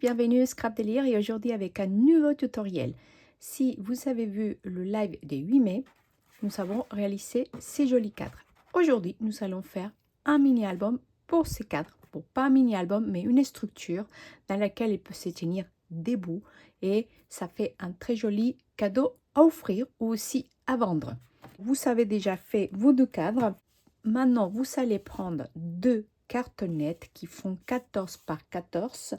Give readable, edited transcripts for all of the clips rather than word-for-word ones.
bienvenue au Scrap Délire et aujourd'hui avec un nouveau tutoriel. Si vous avez vu le live des 8 mai, nous avons réalisé ces jolis cadres. Aujourd'hui, nous allons faire un mini-album pour ces cadres. Bon, pas un mini-album, mais une structure dans laquelle il peut se tenir debout et ça fait un très joli cadeau à offrir ou aussi à vendre. Vous avez déjà fait vos deux cadres. Maintenant, vous allez prendre deux cartonnettes qui font 14 par 14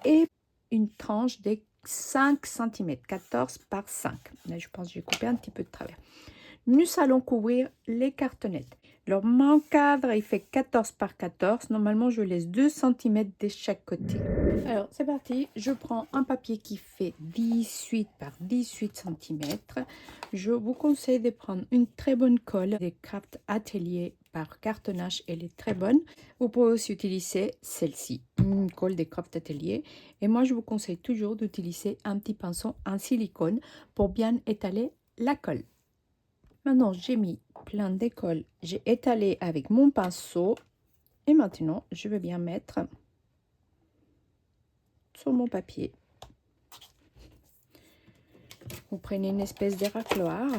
et une tranche de 5 cm, 14 par 5. Là, je pense que j'ai coupé un petit peu de travers. Nous allons couvrir les cartonnettes. Alors, mon cadre, il fait 14 par 14. Normalement, je laisse 2 cm de chaque côté. Alors, c'est parti. Je prends un papier qui fait 18 par 18 cm. Je vous conseille de prendre une très bonne colle des Craft Atelier par cartonnage. Elle est très bonne. Vous pouvez aussi utiliser celle-ci, une colle des Craft Atelier. Et moi, je vous conseille toujours d'utiliser un petit pinceau en silicone pour bien étaler la colle. Maintenant, j'ai mis plein de colle. J'ai étalé avec mon pinceau. Et maintenant, je vais bien mettre sur mon papier. Vous prenez une espèce de racloir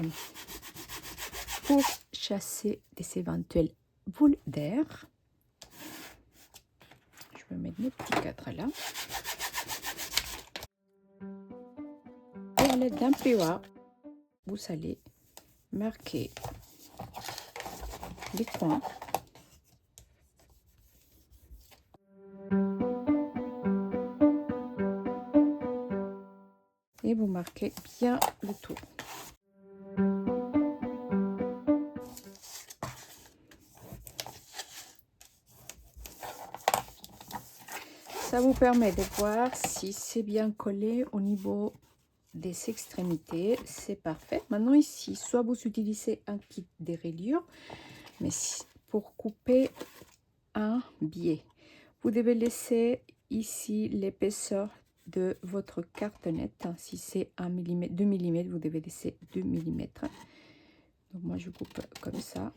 pour chasser des éventuelles boules d'air. Je vais mettre mes petits cadres là. Et à l'aide d'un plioir, vous allez marquer les coins. Et vous marquez bien le tour. Ça vous permet de voir si c'est bien collé au niveau des extrémités. C'est parfait. Maintenant ici, soit vous utilisez un kit de rayures, mais pour couper un biais, vous devez laisser ici l'épaisseur de votre cartonnette. Si c'est 1 mm, 2 mm, vous devez laisser 2 mm. Donc moi je coupe comme ça,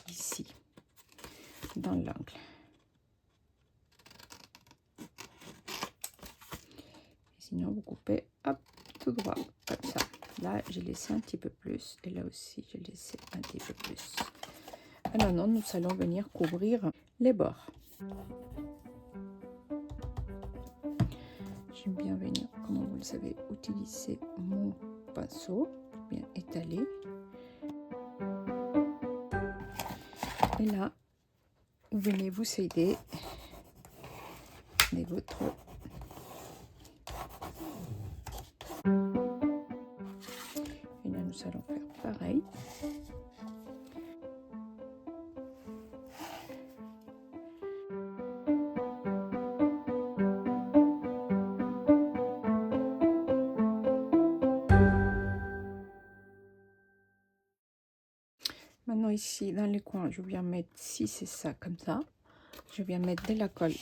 ici, dans l'angle. Sinon vous coupez hop, tout droit, comme ça. Là j'ai laissé un petit peu plus et là aussi j'ai laissé un petit peu plus. Alors non, nous allons venir couvrir les bords. J'aime bien venir, comme vous le savez, utiliser mon pinceau, bien étalé. Et là, vous venez vous aider de votre... Et là, nous allons faire pareil. Maintenant ici, dans les coins, je viens mettre, si c'est ça, comme ça, je viens mettre de la colle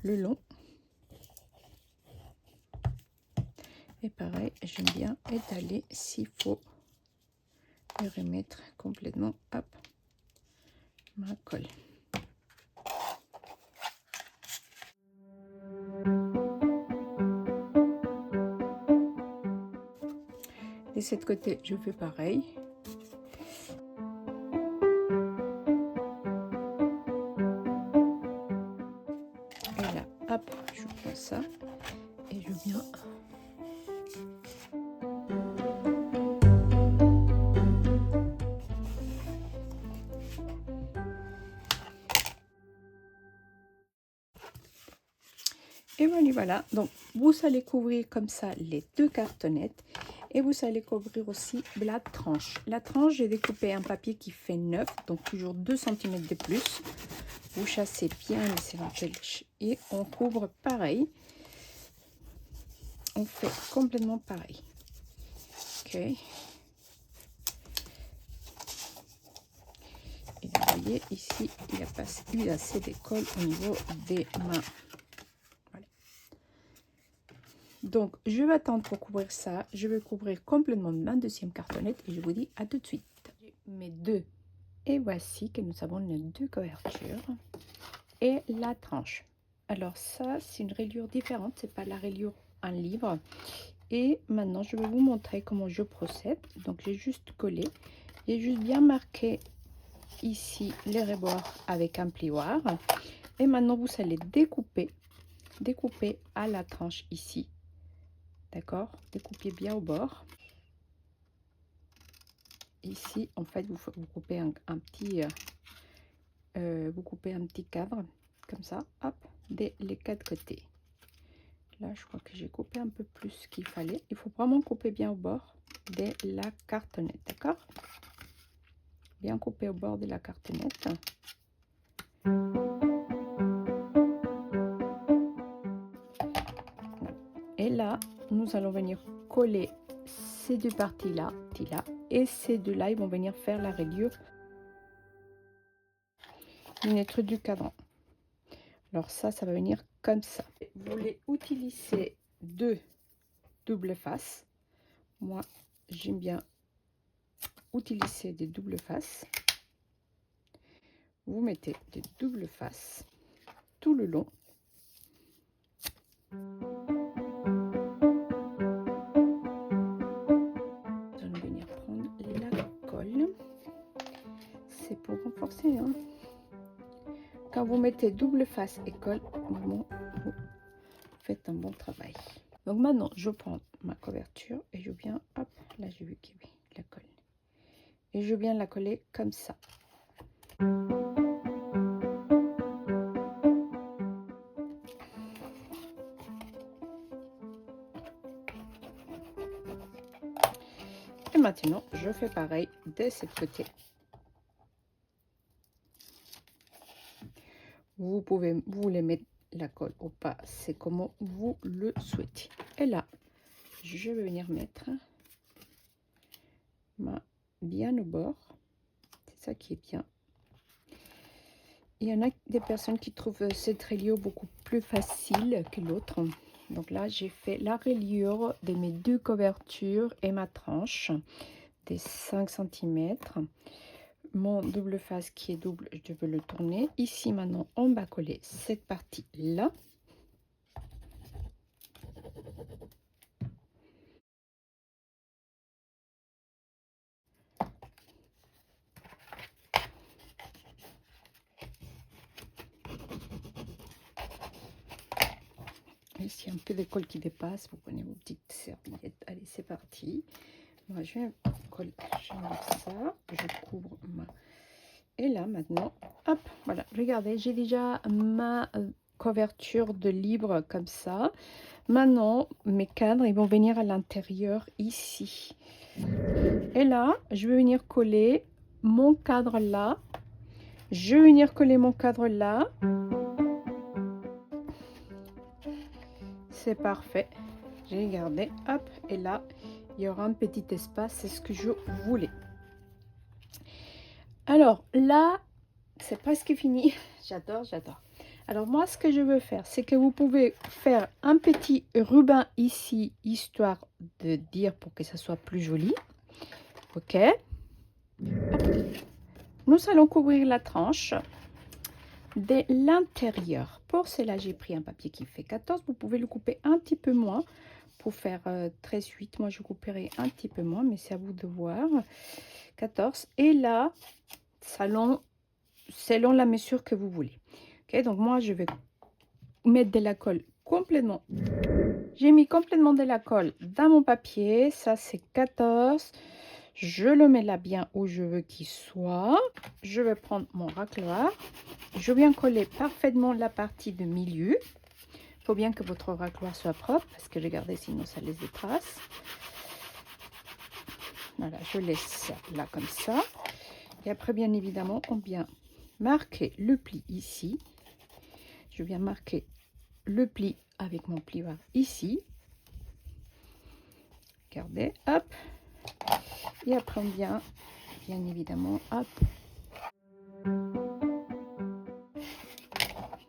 le long. Et pareil, j'aime bien étaler s'il faut et remettre complètement, hop, ma colle. De cet côté, je fais pareil. Et là, hop, je prends ça et je viens et voilà. Donc vous allez couvrir comme ça les deux cartonnettes et vous allez couvrir aussi la tranche. La tranche, j'ai découpé un papier qui fait 9, donc toujours 2 cm de plus. Vous chassez bien les éventuels et on couvre pareil. On fait complètement pareil. Ok. Et vous voyez ici, il a pas eu assez de colle au niveau des mains. Voilà. Donc, je vais attendre pour couvrir ça. Je vais couvrir complètement ma deuxième cartonnette et je vous dis à tout de suite. Mes deux. Et voici que nous avons les deux couvertures et la tranche. Alors ça, c'est une rayure différente, c'est pas la rayure en livre. Et maintenant, je vais vous montrer comment je procède. Donc, j'ai juste collé. J'ai juste bien marqué ici les rebords avec un plioir. Et maintenant, vous allez découper à la tranche ici. D'accord? Découpez bien au bord. Ici, en fait, vous coupez un petit... vous coupez un petit cadre comme ça, hop, des les quatre côtés. Là, je crois que j'ai coupé un peu plus qu'il fallait. Il faut vraiment couper bien au bord de la cartonnette, d'accord? Bien couper au bord de la cartonnette. Et là, nous allons venir coller ces deux parties-là, et ces deux-là, ils vont venir faire la rayure lunâtre du cadran. Alors ça va venir comme ça. Vous voulez utiliser deux doubles faces. Moi, j'aime bien utiliser des doubles faces. Vous mettez des doubles faces tout le long. Nous allons venir prendre la colle. C'est pour renforcer, hein. Quand vous mettez double face et colle, vous faites un bon travail. Donc maintenant, je prends ma couverture et je viens, hop, là j'ai vu qu'il y avait la colle. Et je viens la coller comme ça. Et maintenant, je fais pareil de ce côté. Vous voulez mettre la colle ou pas, c'est comment vous le souhaitez. Et là, je vais venir mettre bien au bord. C'est ça qui est bien. Il y en a des personnes qui trouvent cette rayure beaucoup plus facile que l'autre. Donc là, j'ai fait la rayure de mes deux couvertures et ma tranche des 5 cm. Mon double face qui est double, je vais le tourner. Ici, maintenant, on va coller cette partie-là. Ici, un peu de colle qui dépasse. Vous prenez vos petites serviettes. Allez, c'est parti. Moi, je vais coller ça. Je couvre ma... Et là, maintenant, hop, voilà. Regardez, j'ai déjà ma couverture de livre comme ça. Maintenant, mes cadres, ils vont venir à l'intérieur ici. Et là, je vais venir coller mon cadre là. Je vais venir coller mon cadre là. C'est parfait. J'ai gardé, hop, et là, il y aura un petit espace, c'est ce que je voulais. Alors là, c'est presque fini. J'adore. Alors moi, ce que je veux faire, c'est que vous pouvez faire un petit ruban ici, histoire de dire pour que ça soit plus joli. Ok. Nous allons couvrir la tranche de l'intérieur. Pour cela, j'ai pris un papier qui fait 14. Vous pouvez le couper un petit peu moins pour faire 13,8. Moi, je couperai un petit peu moins, mais c'est à vous de voir. 14. Et là, selon la mesure que vous voulez. Ok, donc moi, je vais mettre de la colle complètement. J'ai mis complètement de la colle dans mon papier. Ça, c'est 14. Je le mets là bien où je veux qu'il soit. Je vais prendre mon racloir. Je viens coller parfaitement la partie de milieu. Il faut bien que votre racloir soit propre parce que regardez, sinon ça laisse des traces. Voilà, je laisse là comme ça. Et après, bien évidemment, on vient marquer le pli ici. Je viens marquer le pli avec mon plioir ici. Regardez, hop. Et après, on vient, bien évidemment, hop.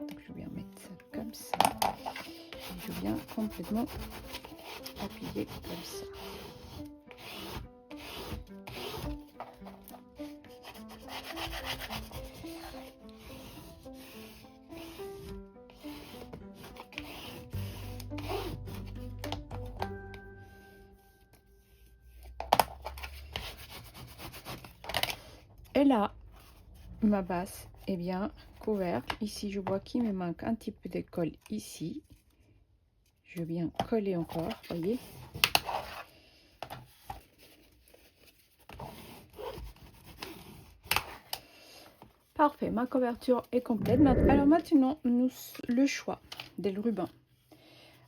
Donc, je viens mettre ça comme ça. Et je viens complètement appuyer comme ça. là, ma base est bien couverte. Ici, je vois qu'il me manque un petit peu de colle ici. Je vais bien coller encore, voyez. Parfait, ma couverture est complète. Alors maintenant, le choix des rubans.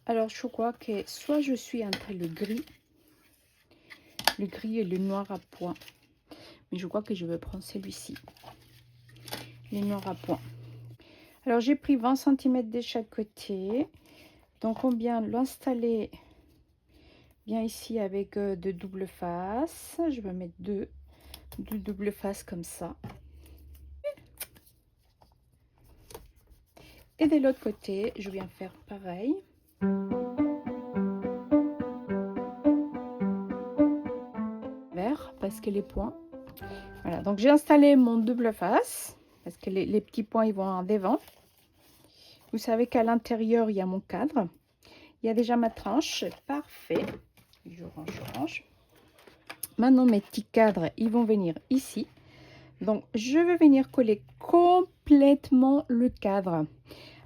Alors, je crois que soit je suis entre le gris et le noir à point. Mais je crois que je vais prendre celui-ci, le noir à point. Alors, j'ai pris 20 cm de chaque côté. Donc, on vient l'installer bien ici avec de double face. Je vais mettre deux double face comme ça. Et de l'autre côté, je viens faire pareil. Vert, parce que les points. Voilà, donc j'ai installé mon double face, parce que les petits points, ils vont en devant. Vous savez qu'à l'intérieur, il y a mon cadre. Il y a déjà ma tranche. Parfait. Je range. Maintenant, mes petits cadres, ils vont venir ici. Donc, je vais venir coller complètement le cadre.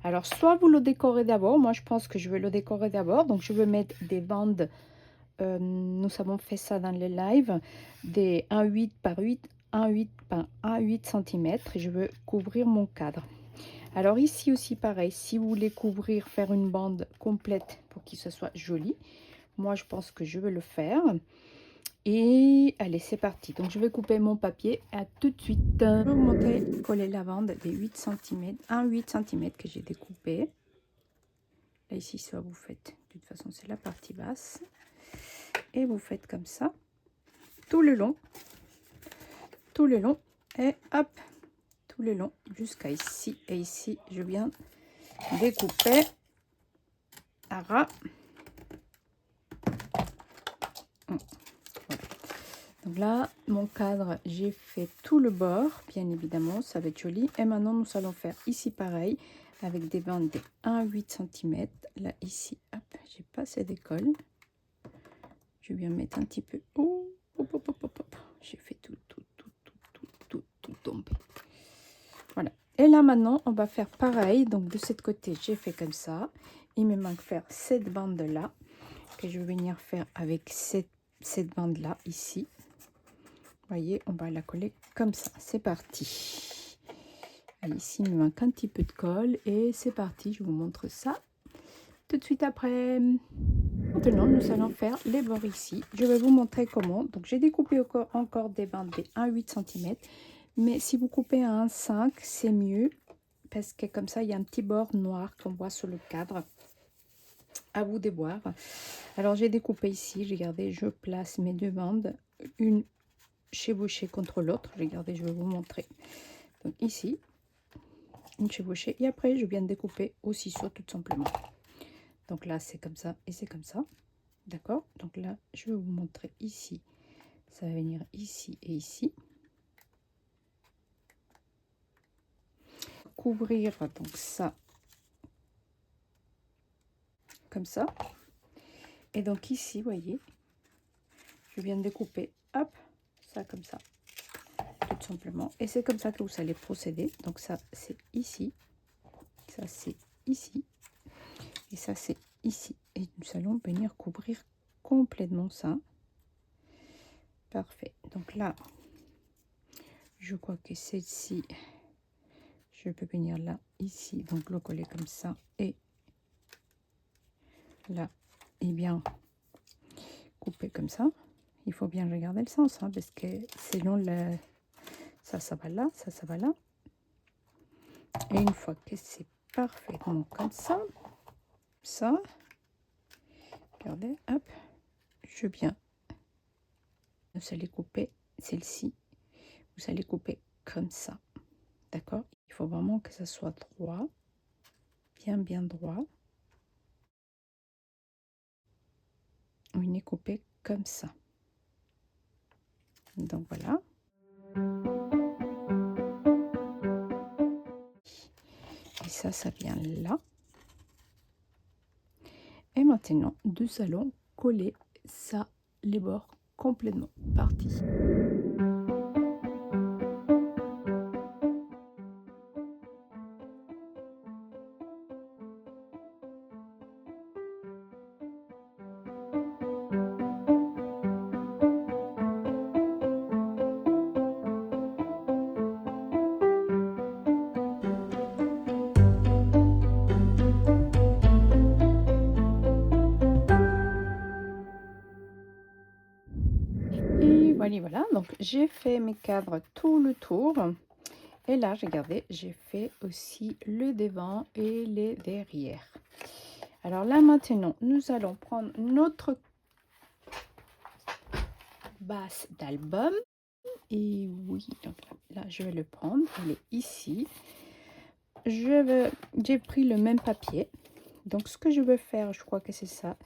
Alors, soit vous le décorez d'abord. Moi, je pense que je vais le décorer d'abord. Donc, je vais mettre des bandes. Nous avons fait ça dans les lives. Des 1,8 par 8, 1,8 par 1,8 cm. Et je veux couvrir mon cadre. Alors, ici aussi, pareil. Si vous voulez couvrir, faire une bande complète pour qu'il se soit joli. Moi, je pense que je vais le faire. Et allez, c'est parti. Donc, je vais couper mon papier. À tout de suite. Je vais vous montrer coller la bande des 8 cm. 1,8 cm que j'ai découpé. Là, ici, soit vous faites. De toute façon, c'est la partie basse. Et vous faites comme ça. Tout le long. Tout le long. Et hop. Tout le long. Jusqu'à ici. Et ici, je viens découper à ras. Donc là, mon cadre, j'ai fait tout le bord, bien évidemment, ça va être joli. Et maintenant, nous allons faire ici pareil, avec des bandes de 1,8 cm. Là, ici, hop, j'ai pas assez d'école. Je viens mettre un petit peu. Oh, hop, hop, hop, hop. J'ai fait tout tomber. Voilà. Et là, maintenant, on va faire pareil. Donc, de cette côté, j'ai fait comme ça. Il me manque faire cette bande-là, que je vais venir faire avec cette bande-là, ici. Voyez, on va la coller comme ça. C'est parti. Et ici, il me manque un petit peu de colle. Et c'est parti. Je vous montre ça tout de suite après. Maintenant, nous allons faire les bords ici. Je vais vous montrer comment. Donc, j'ai découpé encore des bandes de 1,8 cm. Mais si vous coupez à 1,5, c'est mieux. Parce que comme ça, il y a un petit bord noir qu'on voit sur le cadre. À vous de voir. Alors, j'ai découpé ici. Regardez, je place mes deux bandes. Une chevauchée contre l'autre. Regardez, je vais vous montrer. Donc ici, une chevauchée. Et après, je viens de découper au ciseau tout simplement. Donc là, c'est comme ça et c'est comme ça. D'accord? Donc là, je vais vous montrer ici. Ça va venir ici et ici. Couvrir donc ça. Comme ça. Et donc ici, voyez, je viens de découper. Hop, ça comme ça. Tout simplement. Et c'est comme ça que vous allez procéder. Donc ça, c'est ici. Ça, c'est ici. Et ça, c'est ici. Et nous allons venir couvrir complètement ça. Parfait. Donc là, je crois que celle-ci, je peux venir là, ici. Donc le coller comme ça. Et là, et bien couper comme ça. Il faut bien regarder le sens, hein, parce que sinon, ça va là, ça va là. Et une fois que c'est parfaitement comme ça, regardez, hop, je viens. Vous allez couper celle-ci. Vous allez couper comme ça. D'accord? Il faut vraiment que ça soit droit. Bien droit. On est coupé comme ça. Donc voilà. Et ça vient là. Et maintenant, nous allons coller ça, les bords complètement. Parti. voilà, donc j'ai fait mes cadres tout le tour. Et là, regardez, j'ai fait aussi le devant et les derrière. Alors là, maintenant, nous allons prendre notre base d'album. Et oui, donc là, je vais le prendre. Il est ici. J'ai pris le même papier. Donc, ce que je veux faire, je crois que c'est ça.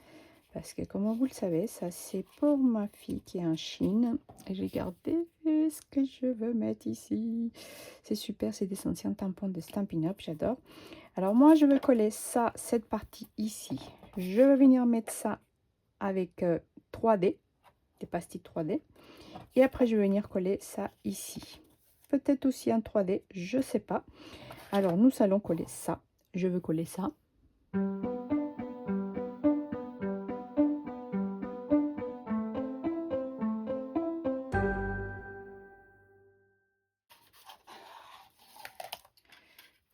Parce que, comme vous le savez, ça, c'est pour ma fille qui est en Chine. Et regardez ce que je veux mettre ici. C'est super, c'est des anciens tampons de Stampin' Up, j'adore. Alors, moi, je vais coller ça, cette partie ici. Je vais venir mettre ça avec 3D, des pastilles 3D. Et après, je vais venir coller ça ici. Peut-être aussi en 3D, je sais pas. Alors, nous allons coller ça. Je veux coller ça.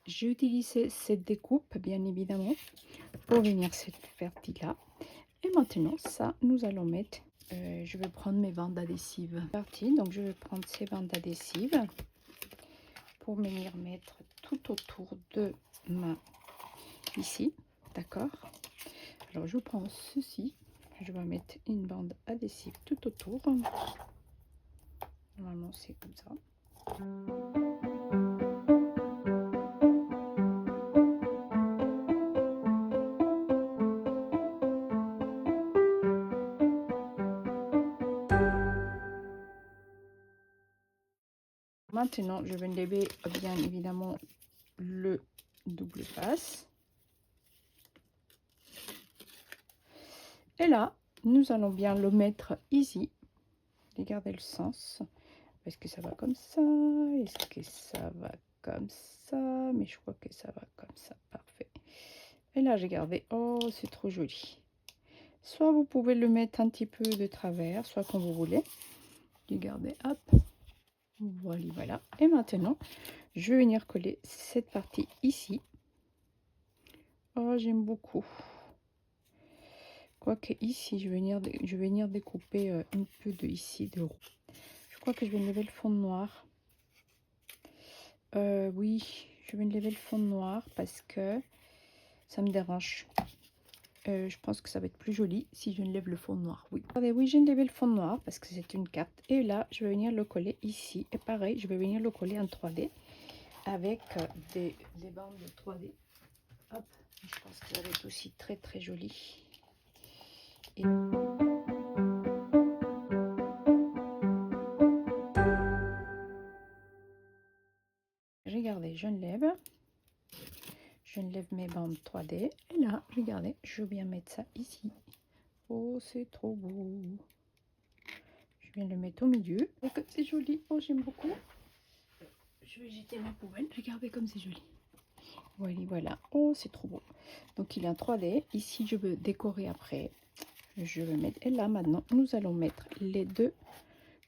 J'ai utilisé cette découpe, bien évidemment, pour venir cette partie-là. Et maintenant, ça, nous allons mettre... je vais prendre mes bandes adhésives. Parti, donc je vais prendre ces bandes adhésives pour venir mettre tout autour de ma... Ici, d'accord. Alors, je prends ceci. Je vais mettre une bande adhésive tout autour. Normalement, c'est comme ça. Maintenant, je vais enlever bien évidemment le double face. Et là, nous allons bien le mettre ici. Regardez le sens. Est-ce que ça va comme ça? Est-ce que ça va comme ça? Mais je crois que ça va comme ça. Parfait. Et là, regardez. Oh, c'est trop joli. Soit vous pouvez le mettre un petit peu de travers, soit comme vous voulez. Regardez, hop. Voilà, voilà. Et maintenant, je vais venir coller cette partie ici. Oh, j'aime beaucoup. Quoique ici, je vais venir découper un peu de ici, de roux. Je crois que je vais lever le fond noir. Oui, je vais lever le fond noir parce que ça me dérange. Je pense que ça va être plus joli si je lève le fond noir. Oui, regardez, oui, j'ai levé le fond noir parce que c'est une carte. Et là, je vais venir le coller ici. Et pareil, je vais venir le coller en 3D avec des bandes de 3D. Hop, je pense que ça va être aussi très très joli. Et... regardez, je lève mes bandes 3D. Et là, regardez, je viens mettre ça ici. Oh, c'est trop beau. Je viens le mettre au milieu. C'est joli. Oh, j'aime beaucoup. Je vais jeter ma poubelle. Regardez comme c'est joli. Voilà, voilà. Oh, c'est trop beau. Donc, il est en 3D. Ici, je veux décorer après. Je vais mettre... et là, maintenant, nous allons mettre les deux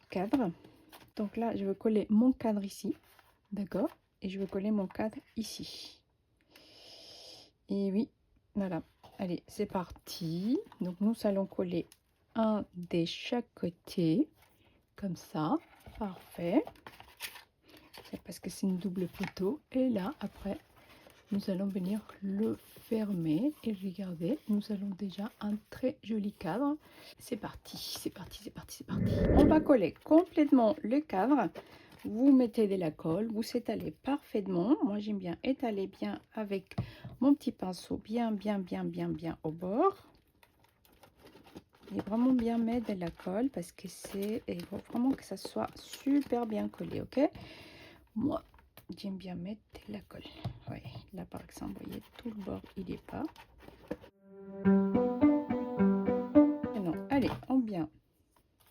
cadres. Donc là, je vais coller mon cadre ici. D'accord? Et je vais coller mon cadre ici. Et oui, voilà. Allez, c'est parti. Donc, nous allons coller un de chaque côté. Comme ça. Parfait. C'est parce que c'est une double photo. Et là, après, nous allons venir le fermer. Et regardez, nous allons déjà un très joli cadre. C'est parti, c'est parti, c'est parti, c'est parti. On va coller complètement le cadre. Vous mettez de la colle, vous étalez parfaitement. Moi, j'aime bien étaler bien avec mon petit pinceau, bien au bord. Et vraiment bien mettre de la colle parce que il faut vraiment que ça soit super bien collé, ok? Moi, j'aime bien mettre de la colle. Ouais, là par exemple, vous voyez, tout le bord, il n'est pas. Maintenant, allez, on vient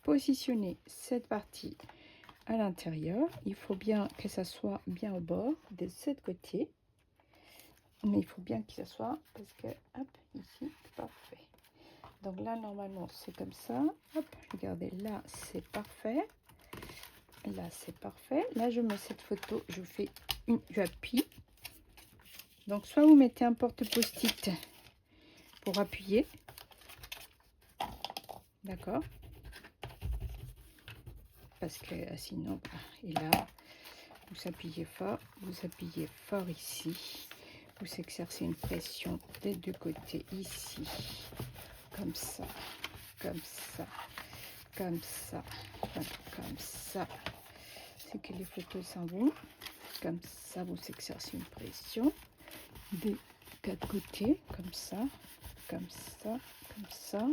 positionner cette partie à l'intérieur. Il faut bien que ça soit bien au bord de ce côté. Mais il faut bien que ça soit parce que, hop, ici, parfait. Donc là, normalement, c'est comme ça. Hop, regardez, là, c'est parfait. Là, c'est parfait. Là, je mets cette photo, je fais j'appuie. Donc, soit vous mettez un porte-post-it pour appuyer. D'accord. parce que sinon, et là, vous appuyez fort ici. Vous exercez une pression des deux côtés ici, comme ça, comme ça, comme ça, comme ça. C'est que les photos s'en vont. Comme ça, vous exercez une pression des quatre côtés, comme ça, comme ça, comme ça.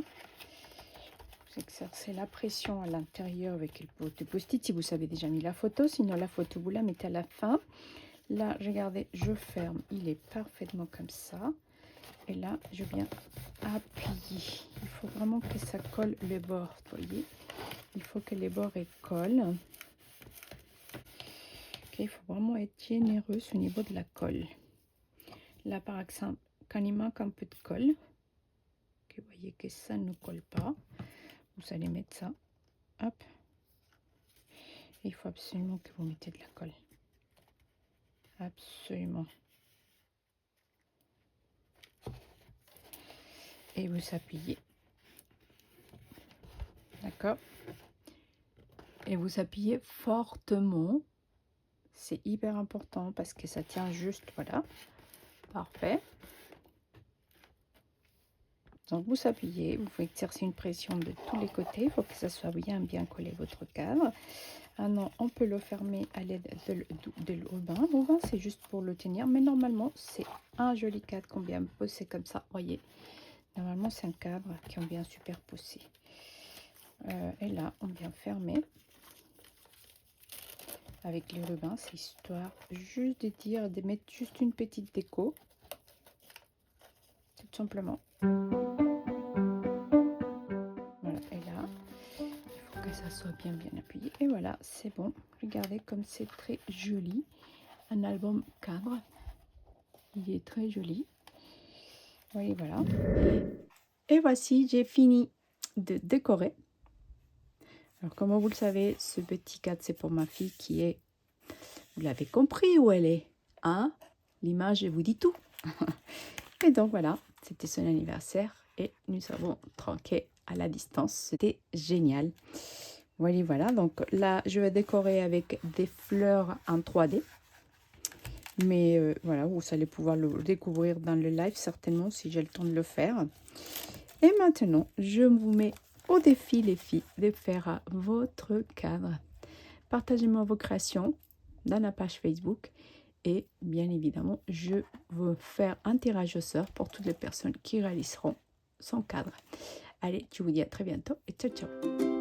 Vous exercez la pression à l'intérieur avec le post-it si vous avez déjà mis la photo. Sinon, la photo, vous la mettez à la fin. Là, regardez, je ferme. Il est parfaitement comme ça. Et là, je viens appuyer. Il faut vraiment que ça colle les bords, vous voyez. Il faut que les bords collent. Okay, il faut vraiment être généreux au niveau de la colle. Là, par exemple, quand il manque un peu de colle, okay, vous voyez que ça ne colle pas. Vous allez mettre ça. Hop. Et il faut absolument que vous mettez de la colle. Absolument. Et vous appuyez. D'accord? Et vous appuyez fortement. C'est hyper important parce que ça tient juste, voilà. Parfait. Donc vous appuyez, vous pouvez exercer une pression de tous les côtés. Il faut que ça soit bien collé votre cadre. Maintenant, on peut le fermer à l'aide de le ruban. Le ruban, c'est juste pour le tenir. Mais normalement, c'est un joli cadre qu'on vient poser comme ça. Voyez, normalement, c'est un cadre qui est bien superposé. Et là, on vient fermer. Avec les rubans, c'est histoire juste de dire, de mettre juste une petite déco. Tout simplement. Voilà, et là, il faut que ça soit bien appuyé. Et voilà, c'est bon. Regardez comme c'est très joli. Un album cadre. Il est très joli. Oui, voilà. Et voici, j'ai fini de décorer. Alors, comme vous le savez, ce petit cadre, c'est pour ma fille qui est... Vous l'avez compris où elle est, hein? L'image vous dit tout. Et donc, voilà, c'était son anniversaire. Et nous avons tronqué à la distance. C'était génial. Voilà. Donc là, je vais décorer avec des fleurs en 3D. Mais voilà, vous allez pouvoir le découvrir dans le live, certainement, si j'ai le temps de le faire. Et maintenant, je vous mets au défi, les filles, de faire votre cadre. Partagez-moi vos créations dans la page Facebook. Et bien évidemment, je vais faire un tirage au sort pour toutes les personnes qui réaliseront son cadre. Allez, je vous dis à très bientôt et ciao, ciao.